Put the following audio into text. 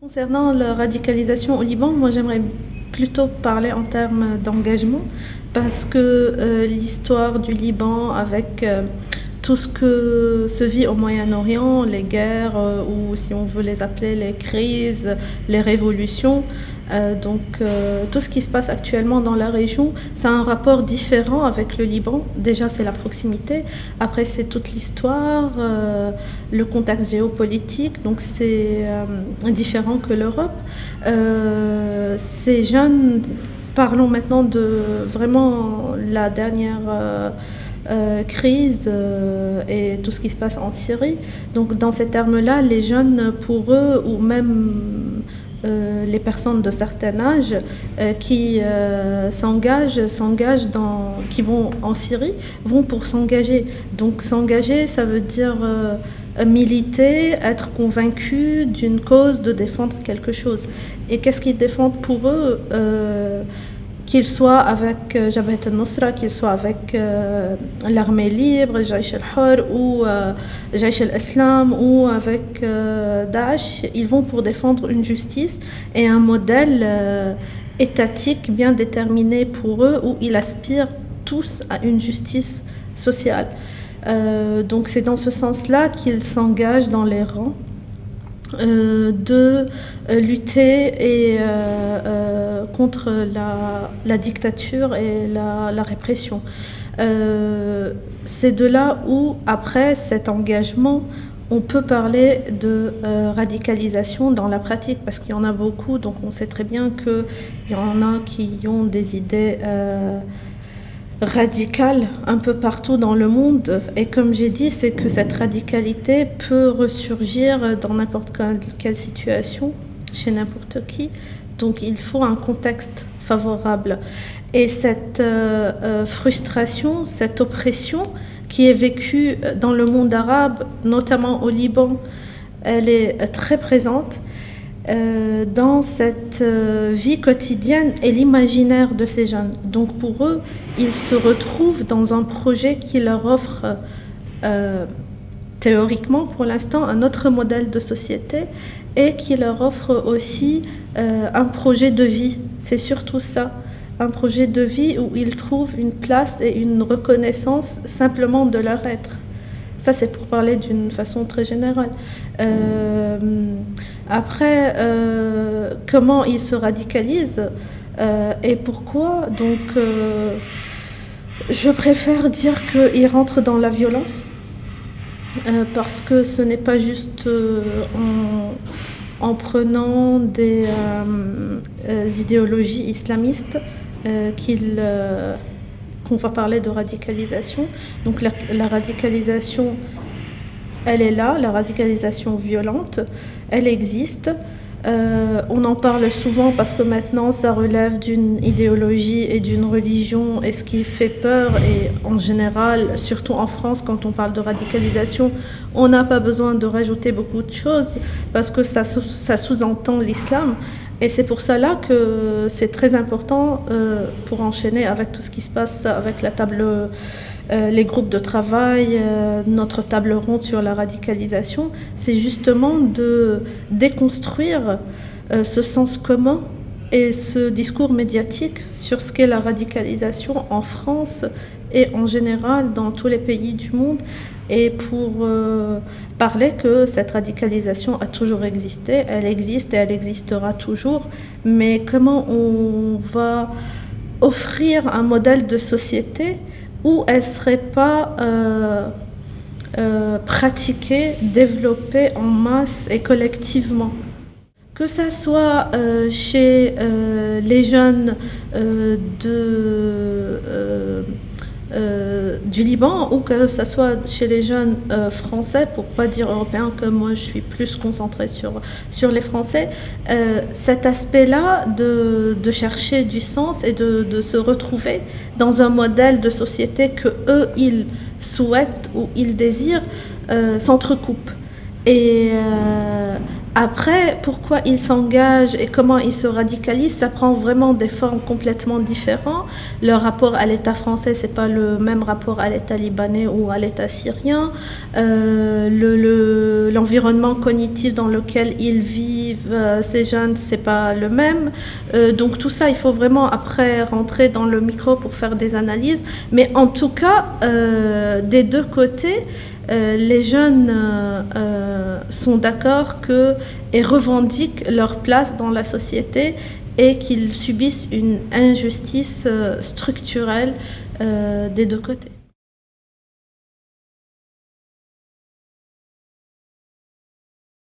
Concernant la radicalisation au Liban, moi j'aimerais plutôt parler en termes d'engagement parce que l'histoire du Liban avec tout ce que se vit au Moyen-Orient, les guerres ou si on veut les appeler les crises, les révolutions, tout ce qui se passe actuellement dans la région, ça a un rapport différent avec le Liban. Déjà c'est la proximité, après c'est toute l'histoire, le contexte géopolitique, donc c'est différent que l'Europe. Ces jeunes, parlons maintenant de vraiment la dernière crise et tout ce qui se passe en Syrie. Donc dans ces termes-là, les jeunes, pour eux, ou même les personnes de certain âge qui qui vont en Syrie, vont pour s'engager. Donc s'engager, ça veut dire militer, être convaincu d'une cause, de défendre quelque chose. Et qu'est-ce qu'ils défendent pour eux qu'ils soient avec Jabhat al-Nusra, qu'ils soient avec l'armée libre, Jaish al-Hur ou Jaish al-Islam ou avec Daesh, ils vont pour défendre une justice et un modèle étatique bien déterminé pour eux où ils aspirent tous à une justice sociale. Donc c'est dans ce sens-là qu'ils s'engagent dans les rangs de lutter contre la dictature et la répression. C'est de là où, après cet engagement, on peut parler de radicalisation dans la pratique, parce qu'il y en a beaucoup, donc on sait très bien qu'il y en a qui ont des idées radicale un peu partout dans le monde, et comme j'ai dit, c'est que cette radicalité peut ressurgir dans n'importe quelle situation, chez n'importe qui, donc il faut un contexte favorable. Et cette frustration, cette oppression qui est vécue dans le monde arabe, notamment au Liban, elle est très présente dans cette vie quotidienne et l'imaginaire de ces jeunes. Donc pour eux, ils se retrouvent dans un projet qui leur offre théoriquement pour l'instant un autre modèle de société et qui leur offre aussi un projet de vie. C'est surtout ça, un projet de vie où ils trouvent une place et une reconnaissance simplement de leur être. Ça, c'est pour parler d'une façon très générale. Après, comment ils se radicalisent et pourquoi? Donc, je préfère dire qu'ils rentrent dans la violence parce que ce n'est pas juste en prenant des idéologies islamistes qu'on va parler de radicalisation. Donc la radicalisation, elle est là, la radicalisation violente, elle existe. On en parle souvent parce que maintenant ça relève d'une idéologie et d'une religion, et ce qui fait peur, et en général, surtout en France, quand on parle de radicalisation, on n'a pas besoin de rajouter beaucoup de choses parce que ça sous-entend l'islam. Et c'est pour ça là que c'est très important, pour enchaîner avec tout ce qui se passe avec la table, les groupes de travail, notre table ronde sur la radicalisation, c'est justement de déconstruire ce sens commun et ce discours médiatique sur ce qu'est la radicalisation en France et en général dans tous les pays du monde, et pour parler que cette radicalisation a toujours existé, elle existe et elle existera toujours, mais comment on va offrir un modèle de société où elle ne serait pas pratiquée, développée en masse et collectivement. Que ça soit chez les jeunes du Liban ou que ce soit chez les jeunes français, pour ne pas dire européens, que moi je suis plus concentrée sur les Français, cet aspect-là de chercher du sens et de se retrouver dans un modèle de société que eux ils souhaitent ou ils désirent s'entrecoupe. Et Après, pourquoi ils s'engagent et comment ils se radicalisent, ça prend vraiment des formes complètement différentes. Leur rapport à l'État français, c'est pas le même rapport à l'État libanais ou à l'État syrien. L'environnement cognitif dans lequel ils vivent, ces jeunes, c'est pas le même. Donc tout ça, il faut vraiment après rentrer dans le micro pour faire des analyses. Mais en tout cas, des deux côtés, les jeunes sont d'accord et revendiquent leur place dans la société et qu'ils subissent une injustice structurelle des deux côtés.